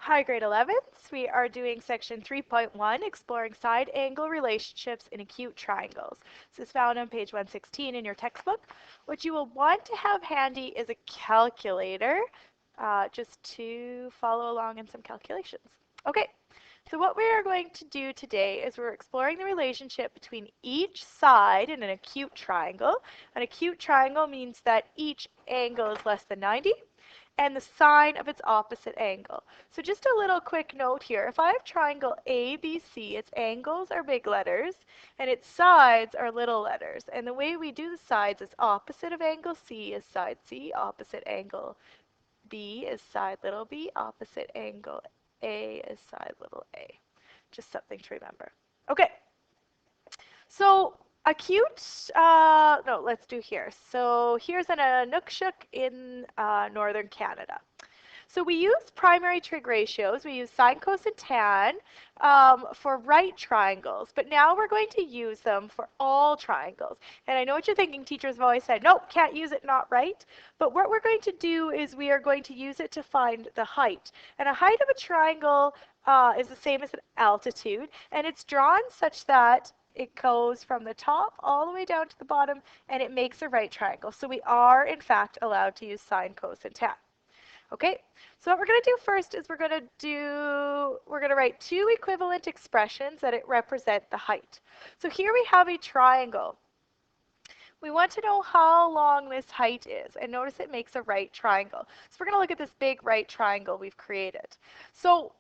Hi, grade 11th. We are doing section 3.1, exploring side angle relationships in acute triangles. This is found on page 116 in your textbook. What you will want to have handy is a calculator, just to follow along in some calculations. Okay, so what we are going to do today is we're exploring the relationship between each side in an acute triangle. An acute triangle means that each angle is less than 90 and the sine of its opposite angle. So just a little quick note here. If I have triangle ABC, its angles are big letters and its sides are little letters. And the way we do the sides is opposite of angle C is side C, opposite angle B is side little b, opposite angle A is side little a. Just something to remember. Okay, so acute, no, let's do here. So here's an Inukshuk in northern Canada. So we use primary trig ratios. We use sine, cos, and tan for right triangles, but now we're going to use them for all triangles. And I know what you're thinking. Teachers have always said, nope, can't use it, not right. But what we're going to do is we are going to use it to find the height. And a height of a triangle is the same as an altitude, and it's drawn such that it goes from the top all the way down to the bottom, and it makes a right triangle. So we are, in fact, allowed to use sine, cos, and tan. Okay, so what we're going to do first is we're going to write two equivalent expressions that it represent the height. So here we have a triangle. We want to know how long this height is, and notice it makes a right triangle. So we're going to look at this big right triangle we've created. So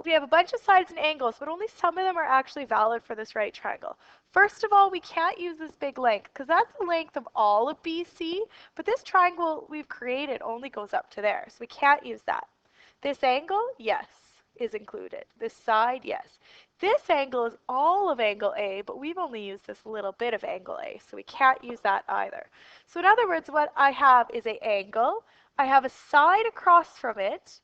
we have a bunch of sides and angles, but only some of them are actually valid for this right triangle. First of all, we can't use this big length because that's the length of all of BC, but this triangle we've created only goes up to there, so we can't use that. This angle, yes, is included. This side, yes. This angle is all of angle A, but we've only used this little bit of angle A, so we can't use that either. So in other words, what I have is an angle. I have a side across from it,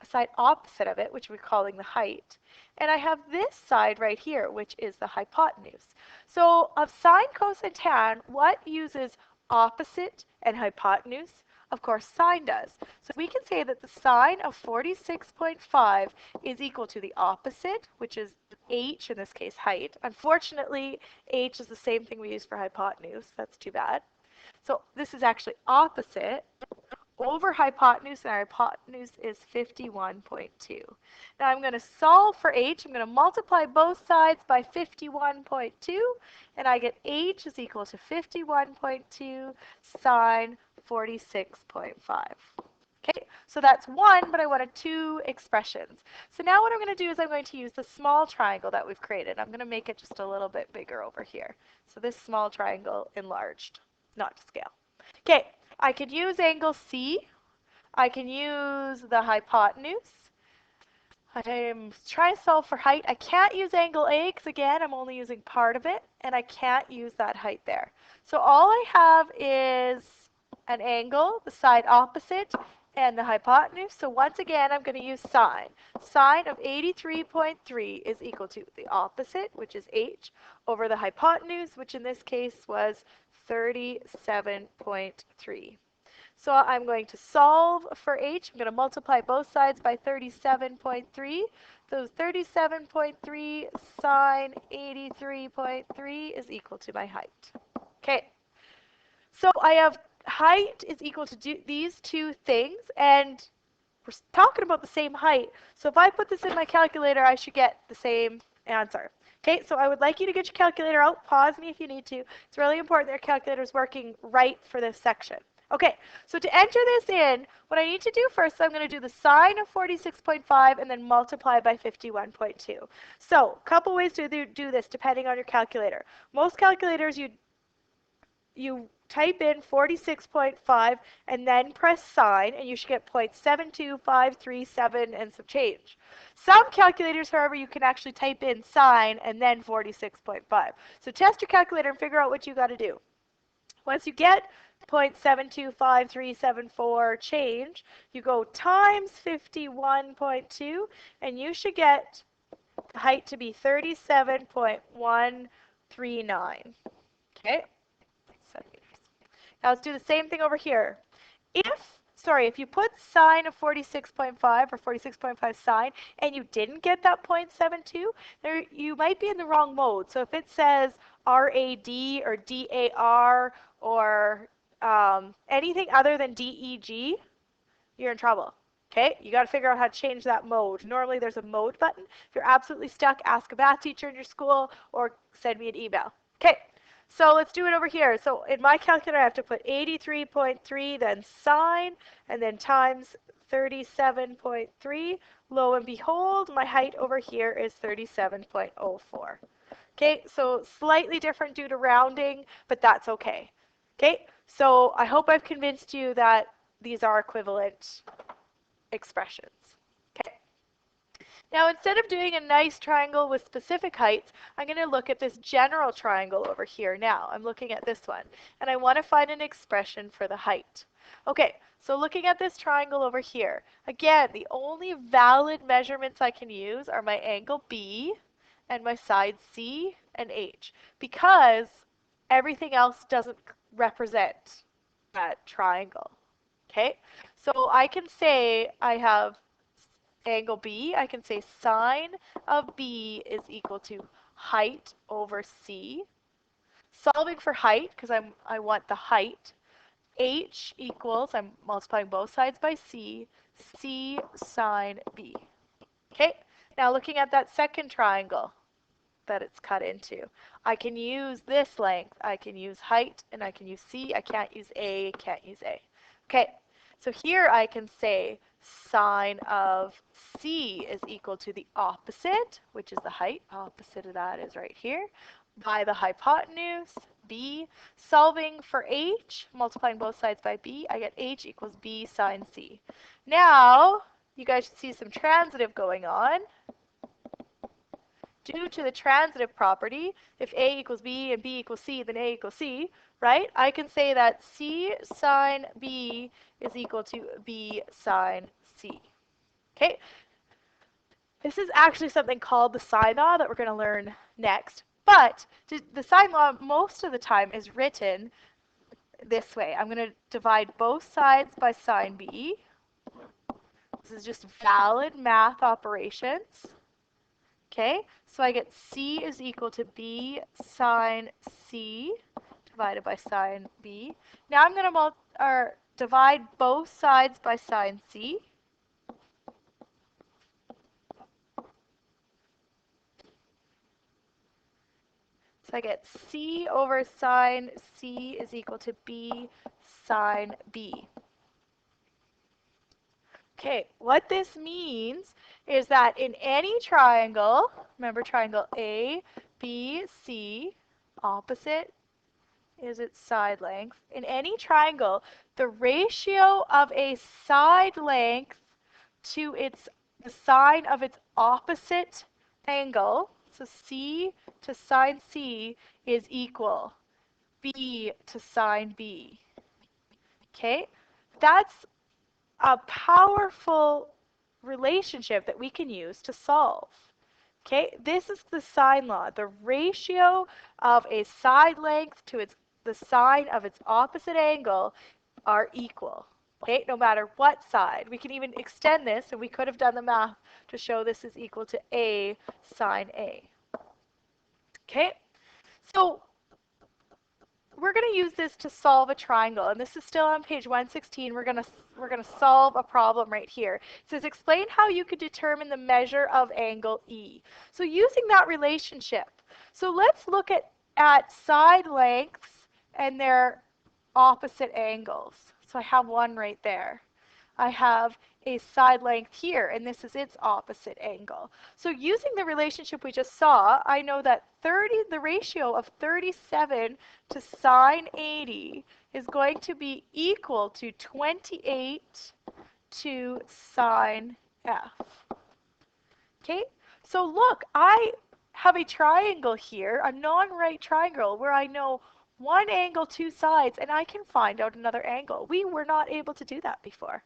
a side opposite of it, which we're calling the height. And I have this side right here, which is the hypotenuse. So of sine, cos, and tan, what uses opposite and hypotenuse? Of course, sine does. So we can say that the sine of 46.5 is equal to the opposite, which is h, in this case, height. Unfortunately, h is the same thing we use for hypotenuse. That's too bad. So this is actually opposite over hypotenuse, and our hypotenuse is 51.2. Now I'm going to solve for h. I'm going to multiply both sides by 51.2, and I get h is equal to 51.2 sine 46.5. Okay, so that's one, but I wanted two expressions. So now what I'm going to do is I'm going to use the small triangle that we've created. I'm going to make it just a little bit bigger over here. So this small triangle enlarged, not to scale. Okay, I could use angle C. I can use the hypotenuse. I'm trying to solve for height. I can't use angle A because, again, I'm only using part of it, and I can't use that height there. So all I have is an angle, the side opposite, and the hypotenuse. So once again, I'm going to use sine. Sine of 83.3 is equal to the opposite, which is h, over the hypotenuse, which in this case was 37.3. So I'm going to solve for h. I'm going to multiply both sides by 37.3. So 37.3 sine 83.3 is equal to my height. Okay. So I have height is equal to these two things, and we're talking about the same height. So if I put this in my calculator, I should get the same answer. Okay, so I would like you to get your calculator out. Pause me if you need to. It's really important that your calculator is working right for this section. Okay, so to enter this in, what I need to do first, I'm going to do the sine of 46.5 and then multiply by 51.2. So a couple ways to do this depending on your calculator. Most calculators, you type in 46.5 and then press sine, and you should get 0.72537 and some change. Some calculators, however, you can actually type in sine and then 46.5. So test your calculator and figure out what you got to do. Once you get 0.725374 change, you go times 51.2, and you should get the height to be 37.139. Okay? Now let's do the same thing over here. sorry, if you put sine of 46.5 or 46.5 sine and you didn't get that 0.72, there, you might be in the wrong mode. So if it says RAD or DAR or anything other than DEG, you're in trouble. Okay, you got to figure out how to change that mode. Normally there's a mode button. If you're absolutely stuck, ask a math teacher in your school or send me an email. Okay, so let's do it over here. So in my calculator, I have to put 83.3, then sine, and then times 37.3. Lo and behold, my height over here is 37.04. Okay, so slightly different due to rounding, but that's okay. Okay, so I hope I've convinced you that these are equivalent expressions. Okay. Now instead of doing a nice triangle with specific heights, I'm going to look at this general triangle over here now. I'm looking at this one, and I want to find an expression for the height. Okay, so looking at this triangle over here, again, the only valid measurements I can use are my angle B and my sides C and H, because everything else doesn't represent that triangle. Okay, so I can say I have angle B. I can say sine of B is equal to height over C. Solving for height, because I want the height, H equals, I'm multiplying both sides by C, C sine B. Okay, now looking at that second triangle that it's cut into, I can use this length. I can use height, and I can use C. I can't use A, can't use A. Okay, so here I can say sine of C is equal to the opposite, which is the height. Opposite of that is right here, by the hypotenuse, B. Solving for H, multiplying both sides by B, I get H equals B sine C. Now, you guys should see some transitive going on. Due to the transitive property, if A equals B and B equals C, then A equals C, right? I can say that C sine B is equal to B sine C. Okay? This is actually something called the sine law that we're going to learn next. But the sine law most of the time is written this way. I'm going to divide both sides by sine B. This is just valid math operations. Okay, so I get C is equal to B sine C divided by sine B. Now I'm going to divide both sides by sine C. So I get C over sine C is equal to B sine B. Okay, what this means is that in any triangle, remember triangle A, B, C, opposite is its side length. In any triangle, the ratio of a side length to the sine of its opposite angle, so C to sine C, is equal B to sine B. Okay, that's a powerful relationship that we can use to solve. Okay, this is the sine law. The ratio of a side length to the sine of its opposite angle are equal. Okay, no matter what side. We can even extend this, and we could have done the math to show this is equal to A sine A. Okay, so we're going to use this to solve a triangle, and this is still on page 116. We're going to solve a problem right here. It says explain how you could determine the measure of angle E. So using that relationship, so let's look at side lengths and their opposite angles. So I have one right there. I have a side length here, and this is its opposite angle. So using the relationship we just saw, I know that the ratio of 37 to sine 80 is going to be equal to 28 to sine F. Okay, so look, I have a triangle here, a non-right triangle, where I know one angle, two sides, and I can find out another angle. We were not able to do that before.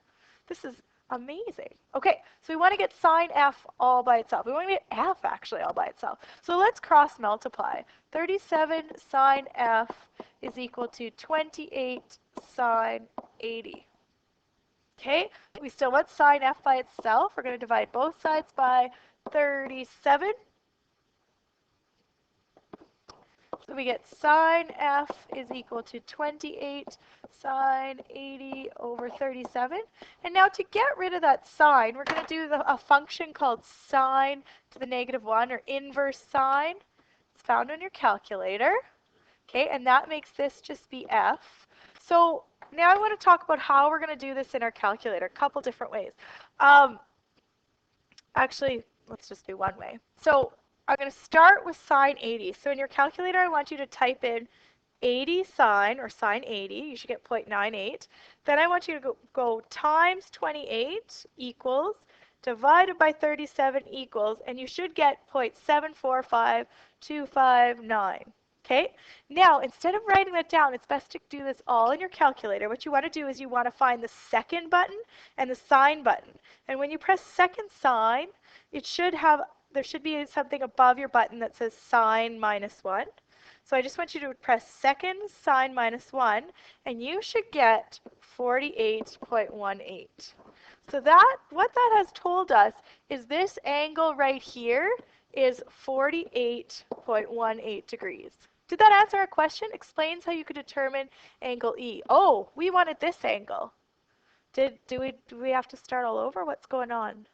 This is amazing. Okay, so we want to get sine F all by itself. We want to get F actually all by itself. So let's cross multiply. 37 sine F is equal to 28 sine 80. Okay, we still want sine f by itself. We're going to divide both sides by 37. So we get sine f is equal to 28 sine 80 over 37. And now to get rid of that sine, we're going to do a function called sine to the negative 1, or inverse sine. It's found on your calculator. Okay, and that makes this just be f. So now I want to talk about how we're going to do this in our calculator, a couple different ways. Actually, let's just do one way. So I'm going to start with sine 80. So in your calculator, I want you to type in 80 sine, or sine 80. You should get 0.98. Then I want you to go times 28 equals, divided by 37 equals, and you should get 0.745259. Okay? Now, instead of writing that down, it's best to do this all in your calculator. What you want to do is you want to find the second button and the sine button. And when you press second sine, there should be something above your button that says sine minus 1. So I just want you to press second sine minus 1, and you should get 48.18. So what that has told us is this angle right here is 48.18 degrees. Did that answer our question? Explains how you could determine angle E. Oh, we wanted this angle. Do we have to start all over? What's going on?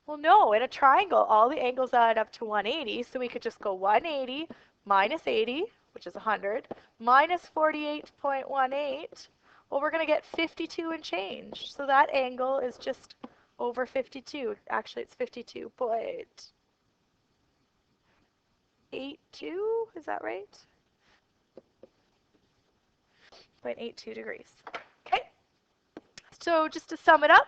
Well, no, in a triangle, all the angles add up to 180, so we could just go 180 minus 80, which is 100, minus 48.18. Well, we're going to get 52 and change. So that angle is just over 52. Actually, it's 52.82. Is that right? 0.82 degrees. Okay. So just to sum it up,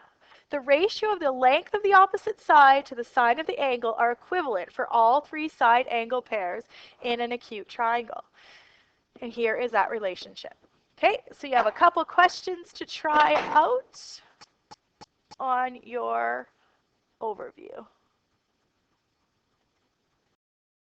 the ratio of the length of the opposite side to the sine of the angle are equivalent for all three side angle pairs in an acute triangle. And here is that relationship. Okay, so you have a couple questions to try out on your overview.